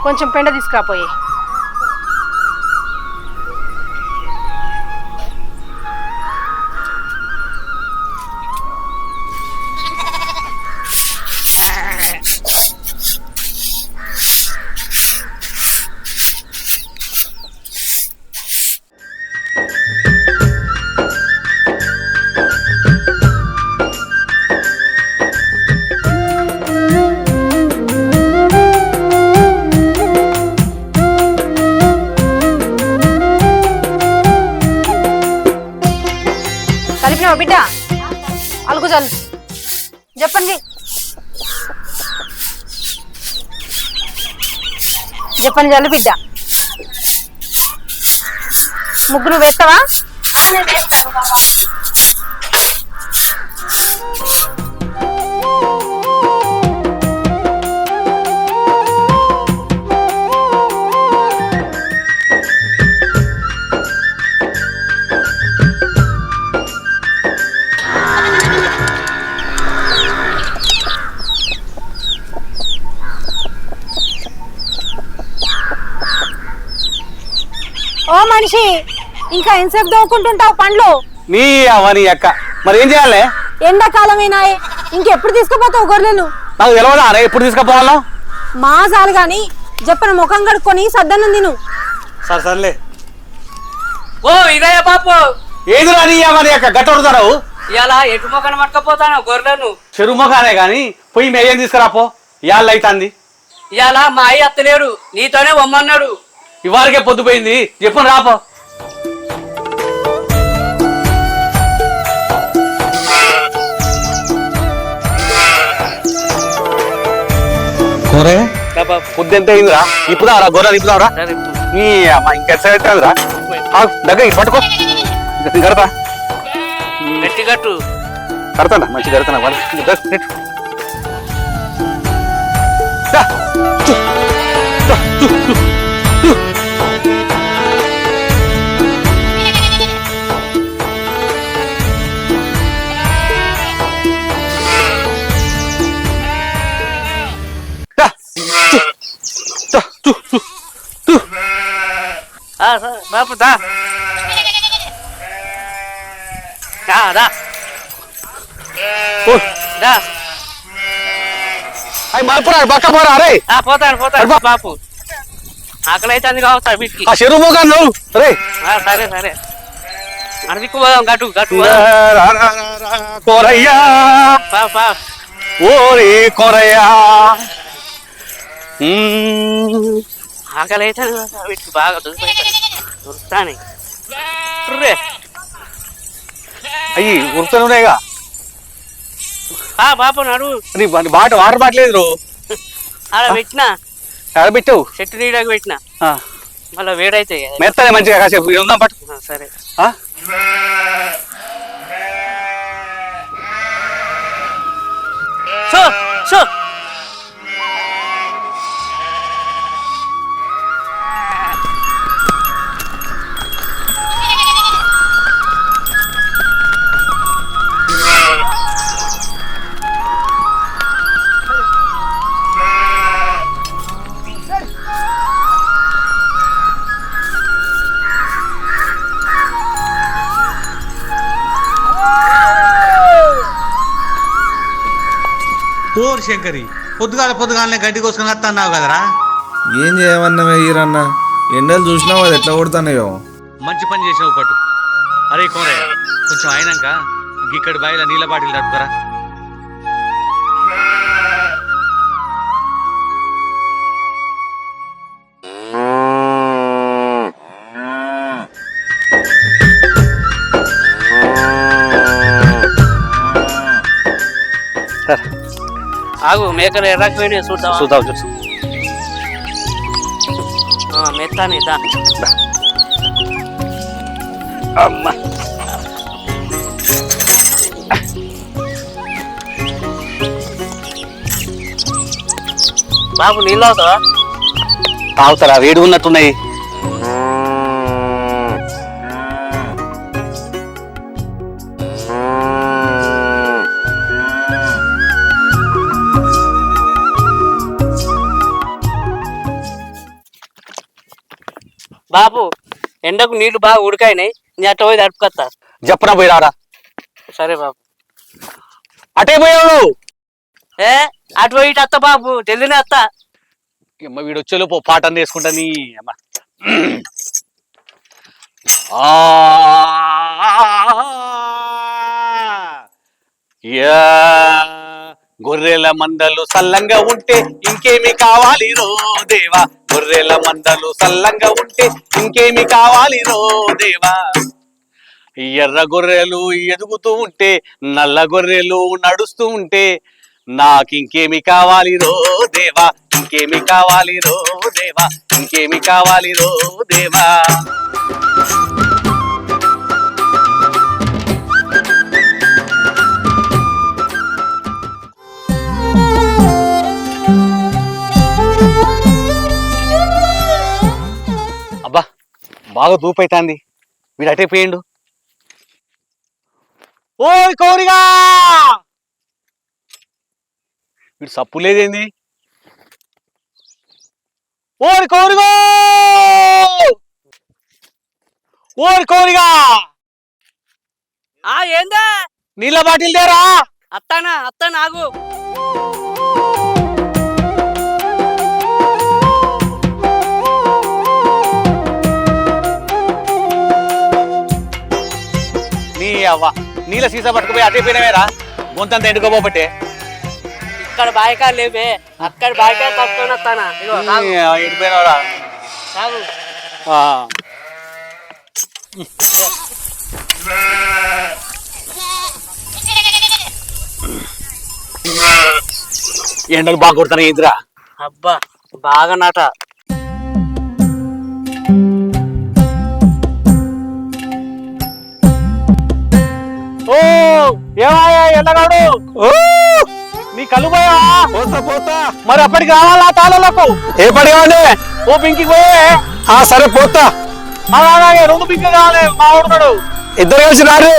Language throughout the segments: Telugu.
కొంచెం పెండ తీసుకురాపోయి. కలిపినావా బిడ్డ? అలుగు చాలు. చెప్పండి చెప్పండి చాలు బిడ్డ. ముగ్గు నువ్వు వేస్తావా? ఓ మనిషి, ఇంకా ఎంతసేపు దోకుంటుంటావు పండ్లు? నీ అవని అక్క, మరి ఏం చేయాలి? ఎండాకాలమేనా, ఇంకెప్పుడు తీసుకుపోతావు గొర్రెలు? నాకు తెలియదా అరే ఎప్పుడు తీసుకుపోవాలో? మాసాలు గాని చెప్పిన ముఖం కడుక్కొని సద్దన్నం తిను. సరే సర్లే. ఓ ఇదయ్య బాపు, ఏది రాని అవని అక్క గట్టడుతావు? ఇలా ఎటు మొక్కను పట్టుకపోతాను గొర్రెలను. చెరువు మొఖానే గాని పోయి మేయం తీసుకురాపో. ఇవాళ అవుతుంది. ఇలా మా అయ్య అత్తలేడు, నీతోనే వమ్మన్నాడు. ఇవాళకే పొద్దుపోయింది, చెప్పు రాపో. పొద్దు ఎంత అయిందిరా? ఇప్పుదారా గొర్రెలు ఇప్పుదారా? నీ అమ్మ ఇంకెట్లా దగ్గర పట్టుకో. కడతా గట్టి కట్టు. కడతాడా? మంచి కడతానా? బాపు దా దా అవి మరపురా పక్క పోరా. అరే పోతాను పోతాను బాపు, ఆకలి అయితే అంది కావచ్చా వీటికి. ఆ చెరువు మోగా నువ్వు. రే సరే సరే, అడవికి పోదాం. గట్టు గట్టు కోరయ్యా, పాపా ఓరి కోరయ్యా. ఆకలి అయితే వీటికి బాగా దొరుకుతాయి. అయ్యి ఉరుకుతున్నాయిగా. బాపు నడు. నీ వాటర్ బాట్లేదు. అలా పెట్టినా ఎక్కడ పెట్టావు? చెట్టు నీడకు పెట్టినా, మళ్ళీ వేడైతే మెత్తనే మంచిగా కాసేపు ఉందాం పట్టు. సరే సో సో ఓర్ శంకరి, పొద్దుగాలనే గడ్డి కోసుకొని వస్తున్నావు కదరా. ఏం చేయమన్నా హీరన్న, ఎండలు చూసినావు అది ఎట్లా కొడుతున్నాయో. మంచి పని చేసావు పట్టు. అరే కోరయ్య, కొంచెం అయినాక ఇక్కడి బాయిల నీళ్ళ బాటిల్ తట్టుకురా. ఆగు, మేకలు ఎర్రకపోయినాయి చూద్దాం. చూద్దాం చూసి మెత్తానే దా. అమ్మా బాబు నీళ్ళు అవుతావా? తాగుతారా? వేడి ఉన్నట్టున్నాయి. బాపు ఎండకు నీళ్లు బాగా ఉడికాయినాయి నీ అట్లా పోయి తడుపుకొస్తా. చెప్పనా పోయి రారా. సరే బాబు. అటే పోయావు ఏ అటు పోయి ఇటు అత్త బాబు, జల్దినే అత్త. అమ్మ వీడు వచ్చేలోపు పాట అన్ని వేసుకుంటా నీ అమ్మ. గొర్రెల మందలు సల్లంగా ఉంటే ఇంకేమి కావాలి రో దేవా, గొర్రెల మందలు సల్లంగా ఉంటే ఇంకేమి కావాలి రో దేవా. ఎర్ర గొర్రెలు ఎదుగుతూ ఉంటే నల్ల గొర్రెలు నడుస్తూ ఉంటే నాకింకేమి కావాలి రో దేవా, ఇంకేమి కావాలి రో దేవా, ఇంకేమి కావాలి రో దేవా. అబ్బా బాగా దూపైతాంది, వీడు అటే పోయిండు. ఓయ్ కౌరిగా, వీడు సప్పు లేదేంది? ఓరి కౌరిగా, ఓరి కౌరిగా, ఏందా నీళ్ళ బాటిల్ దేరా. అత్తానా అత్త నాగు. నీ అవ్వ నీళ్ళ సీసా పట్టుకుపోయి అటే పోయినవేరా, గొంతంత ఎండుకోబోబట్టే. ఇక్కడ బాయికాలు లేవే, అక్కడ బాయికాలు కట్టుకొని వస్తానా. ఎండిపోయినవరా. ఎండలు బాగా కొడతాను ఏంద్రా. అబ్బా బాగా నాట. ఓ ఏమాయా ఎండగాడు, నీ కళ్ళు పోయా? పోతా పోతా. మరి అప్పటికి రావాలా తాళలకు? ఏ పడి కావాలి? ఓ పింకి పోయే. సరే పోతా. రెండు పింకి కావాలి, మా ఊరున్నాడు. ఇద్దరు కలిసి రారు.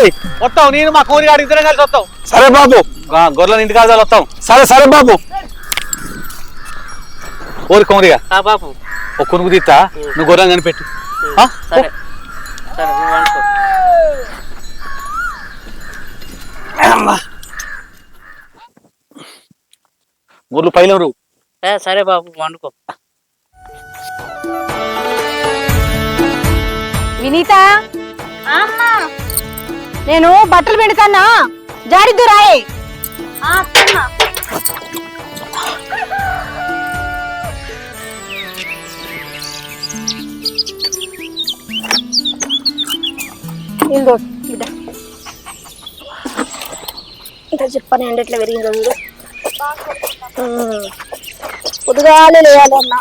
వస్తావు, నేను మా కోరి గారు ఇద్దరం కలిసి వస్తావు. సరే బాబు. గొర్రెల ఇంటి కాదు వస్తాం. సరే సరే బాబు. ఓరి కోరిగా బాబు ఒక కొనుక్కు తీస్తా, నువ్వు గొర్రెలు కనిపెట్టు. సరే సరే నువ్వు అనుకో. గొర్రెలు పైలవరు. సరే బాబు వండుకో. వినీత, నేను బట్టలు పిండుతానా, జారిద్దు రాయే. బిడ్డ ఇంకా చెప్పని ఎండట్లా పెరిగిందో మీరు పొద్దుగాలే లేయాలి అన్న.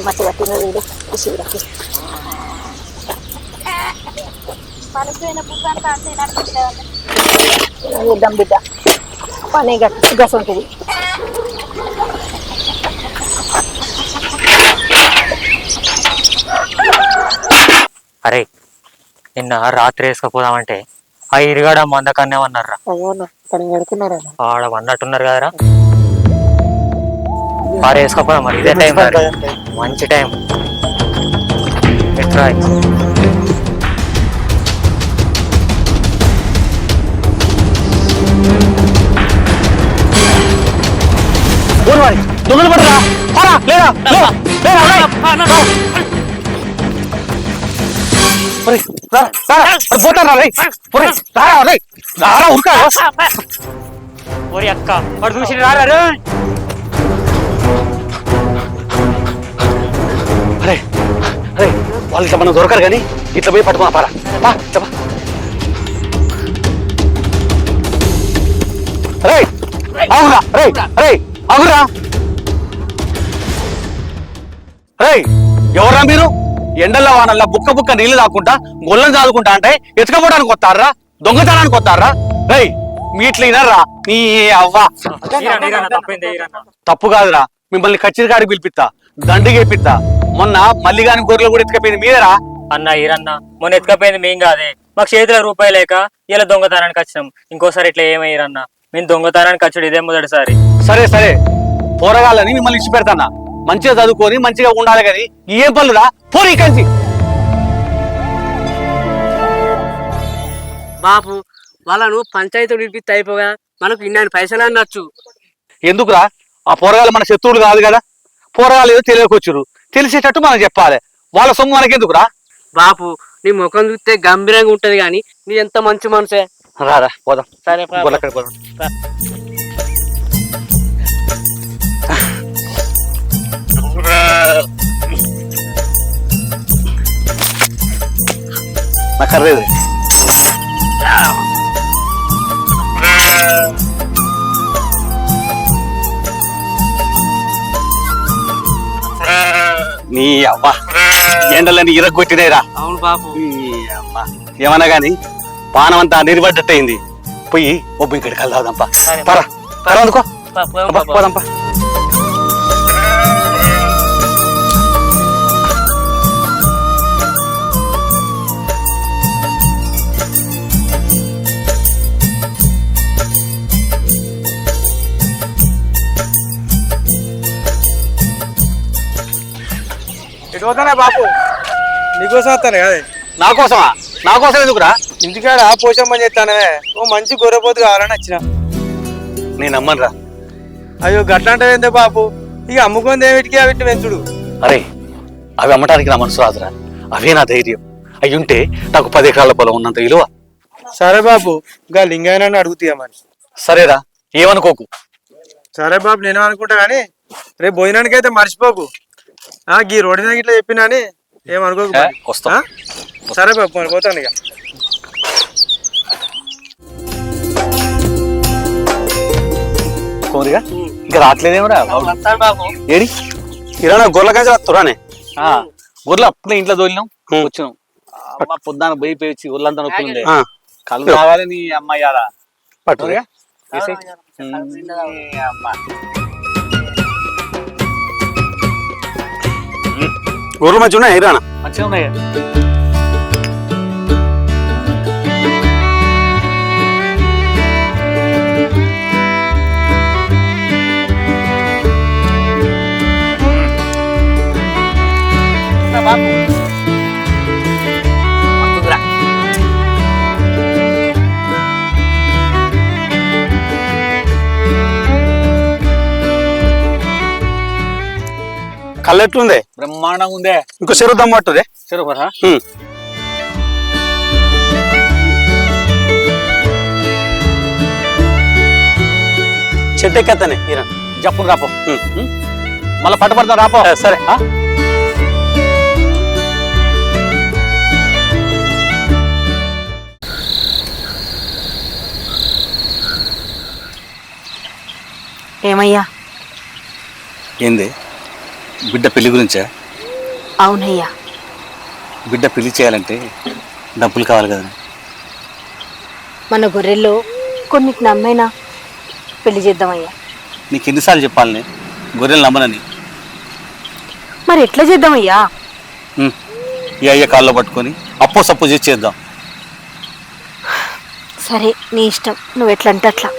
మట్టి పట్టిన వీడు శివుడికి ఇద్దాం బిడ్డ, పని గట్టి గస ఉంటుంది. అరే నిన్న రాత్రి వేసుకపోదామంటే ఆ ఇరుగాడ మందకన్నేమన్నారా? ఆడ అన్నట్టున్నారు కదరా. మరి వేసుకోపోదాం, మరి ఇదే టైం, మంచి టైం. ఎట్రా దొంగలు పడరా లేదా పోతారా ఉరకా. ఓరి అక్క వాడు చూసి రారా. అరే అరే వాళ్ళు ఇట్లా మనం దొరకరు కానీ ఇట్లా పోయి పట్టుకున్నా పారా. చెప్పా రే అవురా, రే రే అవురా, రే ఎవరా మీరు? ఎండల్లో వానల్లా బుక్క బుక్క నీళ్లు తాకుంటా గొల్లం చాదుకుంటా అంటే ఎత్తుకపోవడానికి వస్తారా, దొంగతనానికి వస్తారా? రే మీ ఇట్లా వినరా నీ అవ్వ. తప్పు కాదురా, మిమ్మల్ని కచ్చిరి కాడికి పిలిపిస్తా, దండికి వేపిస్తా, మొన్న మల్లిగాని గొర్రెలు కూడా ఎత్తుకపోయింది మీరేరా? అన్న ఈరన్న మొన్న ఎత్తుకపోయింది మేం కాదే, మాకు చేతిలో రూపాయి లేక ఇలా దొంగతనానికి వచ్చినాం. ఇంకోసారి ఇట్లా ఏమయ్యారన్న, మేము దొంగతనానికి వచ్చాడు ఇదే మొదటిసారి. సరే సరే పోరగాళ్ళని మిమ్మల్ని ఇచ్చి పెడతానా, మంచిగా చదువుకొని మంచిగా ఉండాలి కానీ ఏం పనులురా పోనీ కంచి. బాపు వాళ్ళను పంచాయతీ పిలిపిస్తే అయిపోగా మనకు ఇన్ని పైసలు అనొచ్చు. ఎందుకురా? ఆ పోరగాళ్ళు మన శత్రువులు కాదు కదా, పోరగాళ్ళు ఏదో తెలియకొచ్చురు, తెలిసేటట్టు మనం చెప్పాలి. వాళ్ళ సొమ్ము మనకెందుకురా? బాపు నీ ముఖం చూస్తే గంభీరంగా ఉంటది గాని నీ ఎంత మంచి మనసే. రారా పోదాం. సరే గొల్లకాడికి పోదాం. నా కర్రేది నీ అవ్వ ఎండలని ఇరగొట్టినాయిరా. అవును బాపు. ఏమన్నా గాని పానం అంతా నిర్బడ్డట్టయింది. పోయి ఒబ్బు ఇంకడికి వెళ్దాంపా. పరా పరా అందుకో పోదాంపా. ఎటు పోతానే బాపు? నీకోసం వస్తానే కదా. నా కోసమా? నా కోసం ఎందుకురా? ఇంటికాడ పోషమ్మని చెప్తానే, ఓ మంచి గొర్రెపోతు కావాలని వచ్చిన. నేను నమ్మనురా. అయ్యో గట్లాంటివి ఏందే బాపు, ఇక అమ్ముకుంది ఏమిటికి అవిటి పెంచుడు. అరే అవి అమ్మటానికి నా మనసు రాదురా, అవే నా ధైర్యం. అవి ఉంటే నాకు 10 ఎకరాల పొలం ఉన్నంత విలువ. సరే బాపు, ఇంకా లింగాయన అడుగుతాయా మరి. సరేరా ఏమనుకోకు. సరే బాపు నేను అనుకుంటా కానీ రేపు భోజనానికి అయితే మర్చిపోకు. గీ రోడ్డు మీద ఇట్లా చెప్పినా అని ఏమనుకోకు. వస్తా. సరే బాపు మరి పోతాను ఇక. కోరిగా ఇంకా రావట్లేదేమరా బాపు ఏడి ఇరానా గొర్రెల కాజా వస్తురానే. గొర్రెలు అప్పుడే ఇంట్లో తోలినాం వచ్చినాం. పొద్దున పోయి పేచి ఒళ్ళంతా నొప్పుండే. కళ్ళు తాగాలి నీ అమ్మాయి ఆడ పట్టుగా గొర్రెలు మంచిగా ఉన్నాయి ఇరానా? మంచిగా ఉన్నాయి. కళ్ళు ఎట్లుందే? బ్రహ్మాండంగా ఉందే. ఇంకో చెరువు దమ్ము పట్టుదే. చెరువు చెట్టు ఎక్కేస్తానే ఇరాన్. జప్పును రాపో, మళ్ళీ పట్టపడతాం రాపో. సరే ఏమయ్యా? ఏంది బిడ్డ పెళ్లి గురించా? అవునయ్యా. బిడ్డ పెళ్లి చేయాలంటే డబ్బులు కావాలి కదా. మన గొర్రెల్లో కొన్నిటి నమ్మైనా పెళ్లి చేద్దామయ్యా. నీకు ఎన్నిసార్లు చెప్పాలని గొర్రెలు నమ్మనని? మరి ఎట్లా చేద్దామయ్యా? ఈ అయ్య కాల్లో పట్టుకొని అప్పో సప్పు చేసి చేద్దాం. సరే నీ ఇష్టం, నువ్వు ఎట్లా అంటే అట్లా.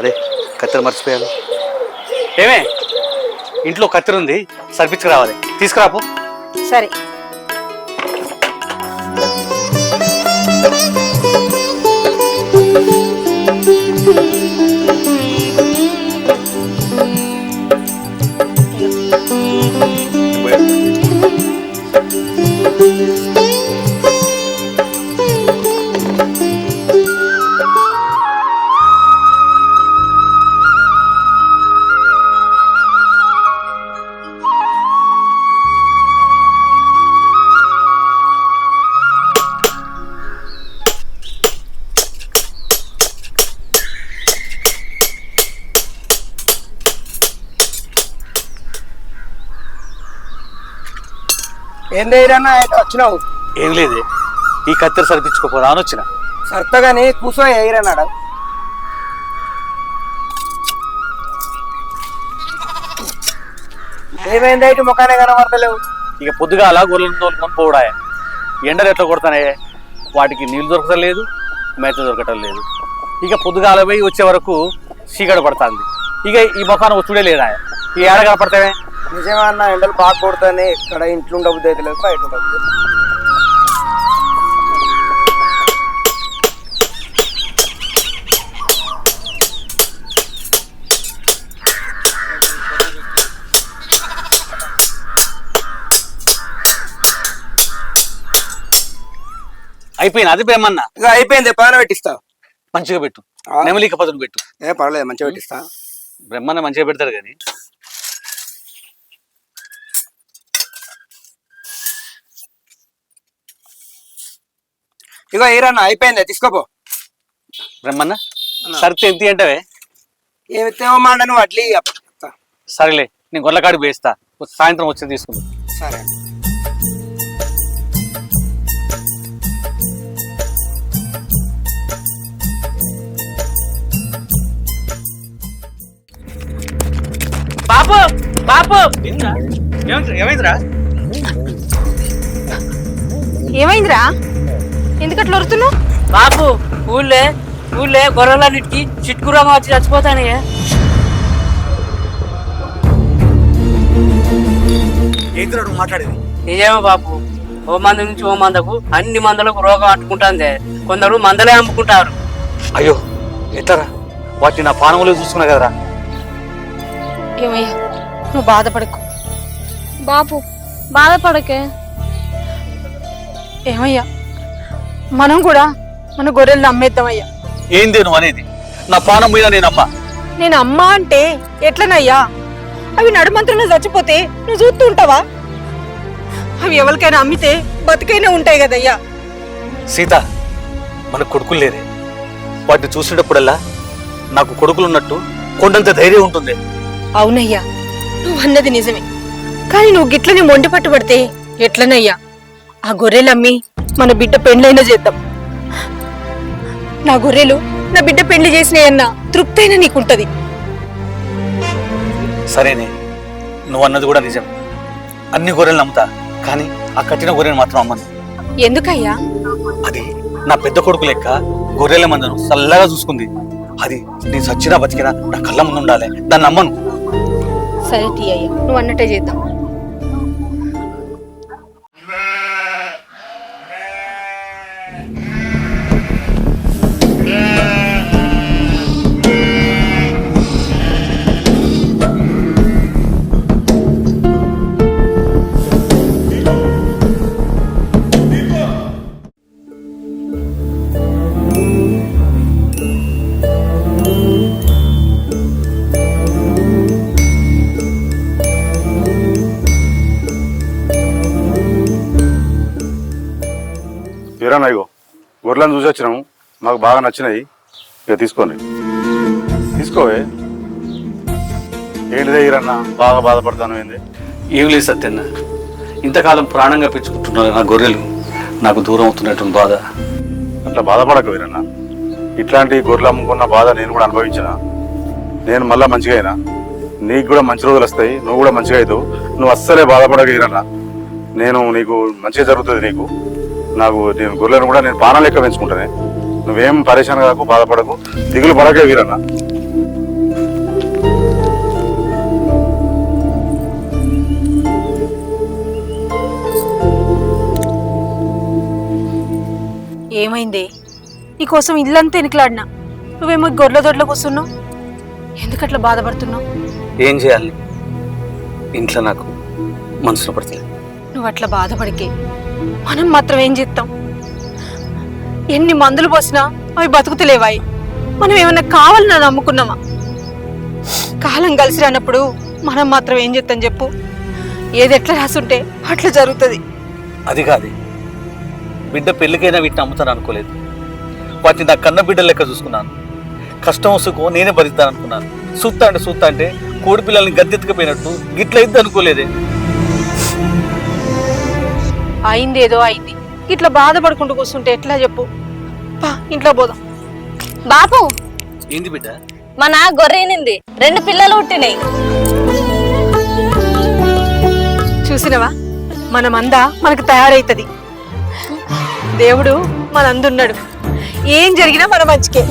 అరే కత్తెర మర్చిపోయాను. ఏమే ఇంట్లో కత్తెర ఉంది, సరిపించుకురావాలి. తీసుకురాపు. సరే. ఏంది ఈరన్న వచ్చినావు? ఏం లేదే, ఈ కత్తెర సరిపించుకోపోరా అని వచ్చిన. సర్తగాని కూర్చో ఎయిరన్నాడు. ఏమైంది అయితే ముఖానే కనబడతలేవు? ఇక పొద్దుగాల గొర్రెలను తోలుకొని పోవడాయ. ఎండలు ఎట్లా కొడతానే, వాటికి నీళ్ళు దొరకటం మేత దొరకటం లేదు. ఇక పొద్దుగాల పోయి వచ్చే వరకు చీకటి పడుతుంది. ఇక ఈ ముఖాన్ని వచ్చుడే లేదా, ఈ ఏడ కనపడతావే. నిజమే అన్న, ఎండలు బాగా కొడతానే. ఇక్కడ ఇంట్లో ఉండబుద్ధి అయితే లేదు, బయట ఉండబుద్ధి. అయిపోయింది అది ఏమన్నా? ఇక అయిపోయింది, పైన పెట్టిస్తా. మంచిగా పెట్టు, నెమలిక పదును పెట్టు. పర్లేదు, మంచిగా పెట్టిస్తా. బ్రహ్మన్న మంచిగా పెడతారు కానీ. ఇక ఈరన్న అయిపోయింది, తీసుకోపో. బ్రహ్మన్న సరితే ఎంత అంటావే? ఏమితేమో మాట నువ్వు అట్లీ. సరేలే, నేను గొర్రెకాడికి వేస్తా, సాయంత్రం వచ్చి తీసుకుంటా. సరే. బాపు బాపు ఏమైందిరా? ఏమైందిరా? ఎందుకట్లా వరుతున్నావు? బాపు ఊళ్ళే గొర్రెలన్నిటికి చిట్టుకురంగా వచ్చి చచ్చిపోతానే. ఏంటిరా నువ్వు మాట్లాడేది? నిజమే బాపు, ఓ మంది నుంచి ఓ మందకు అన్ని మందలకు రోగం అంటుకుంటుంది. కొందరు మందలే అమ్ముకుంటారు. అయ్యో ఎట్లరా? వాటిని నా పానములో చూసుకున్నా కదరా. ఏమయ్యా, నువ్వు బాధపడకు బాపు, బాధపడకే. ఏమయ్యా, మనం కూడా మన గొర్రెలను అమ్మేద్దామయ్యా. ఏంది నువ్వు అనేది? నా పానం మీద నేను అమ్మా. నేను అమ్మా అంటే ఎట్లనయ్యా? అవి నడుమంతులు చచ్చిపోతే నువ్వు చూస్తూ ఉంటావా? అవి ఎవరికైనా అమ్మితే బతికైనా ఉంటాయి కదయ్యా. సీత, మన కొడుకులు లేరే. వాటిని చూసినప్పుడల్లా నాకు కొడుకులు ఉన్నట్టు కొండంత ధైర్యం ఉంటుంది. అవునయ్యా, నువ్వు అన్నది నిజమే. కానీ నువ్వు గిట్లని మొండి పట్టుబడితే ఎట్లనయ్యా? ఆ గొర్రెలు అమ్మి మన బిడ్డ పెండ్లైనా చేద్దాం. నా గొర్రెలు నా బిడ్డ పెండ్లి చేసినాయన్న తృప్తైనా నీకుంటది. సరేనే, నువ్వు అన్నది కూడా నిజం. అన్ని గొర్రెలు నమ్ముతా, కానీ ఆ కట్టిన గొర్రెను మాత్రం అమ్మను. ఎందుకయ్యా? అది నా పెద్ద కొడుకు లెక్క గొర్రెల మందను చల్లగా చూసుకుంది. అది నేను సచ్చినా బతికినా నా కళ్ళ ముందు ఉండాలి, దాన్ని నమ్మను. సరే తీయ్యా, నువ్వు అన్నట్టే చేద్దాం. ఇరా ఇగో గొర్రెలను చూసి వచ్చినాము, మాకు బాగా నచ్చినాయి. ఇక తీసుకోండి, తీసుకోవే. ఏంటిదే ఈరన్న బాగా బాధపడతాను? ఏంది? ఏం లేదు సత్యన్న, ఇంతకాలం ప్రాణంగా పెంచుకుంటున్నారు నా గొర్రెలు నాకు దూరం అవుతున్నటువంటి బాధ. అట్లా బాధపడక వీరన్న. ఇట్లాంటి గొర్రెలు అమ్ముకున్న బాధ నేను కూడా అనుభవించిన. నేను మళ్ళీ మంచిగా అయినా, నీకు కూడా మంచి రోజులు వస్తాయి, నువ్వు కూడా మంచిగా అవుతావు. నువ్వు అస్సలే బాధపడక వీరన్న. నేను నీకు మంచిగా జరుగుతుంది. నీకు నేను గొర్రెలను కూడా నేను పానం లెక్క పెంచుకుంటానే. నువ్వేం పరేషాన్ కాకు, బాధపడకు, దిగులు పడకే వీరన్న. ఏమైంది? నీకోసం ఇల్లంతా ఎనికిలాడినా, నువ్వేమో గొర్రెల దొడ్లో కూర్చున్నావు. ఎందుకట్లా బాధపడుతున్నావు? ఏం చేయాలి, ఇంట్లో నాకు మనసులో పడతలేదు. నువ్వు అట్లా బాధపడికే, మనం మాత్రం ఏం చేస్తాం? ఎన్ని మందులు పోసినా అవి బతుకుతలేవాయి. మనం ఏమన్నా కావాలని నమ్ముకున్నామా? కాలం కలిసి రానప్పుడు మనం మాత్రం ఏం చేస్తాం చెప్పు? ఏది ఎట్లా రాసుంటే అట్లా జరుగుతుంది. అది కాదు, బిడ్డ పెళ్ళికైనా వీటిని అమ్ముతాను అనుకోలేదు. వాటిని నా కన్న బిడ్డ లెక్క చూసుకున్నాను. కష్టం సుఖం నేనే భరిస్తాను అనుకున్నాను. చూస్తా అంటే కోడి పిల్లల్ని గద్దెత్తుకుపోయినట్టు గిట్ల ఇద్ది అనుకోలేదే. అయిందేదో అయింది, ఇట్లా బాధపడుకుంటూ కూర్చుంటే ఎట్లా చెప్పు? పా ఇంట్లో పోదాం. బాపు, ఏంది బిడ్డ? మన గొర్రెనింది 2 పిల్లలు పుట్టినాయి. చూసినవా, మన మంద మనకు తయారైతది. దేవుడు మన అందున్నాడు. ఏం జరిగినా మన మంచికే.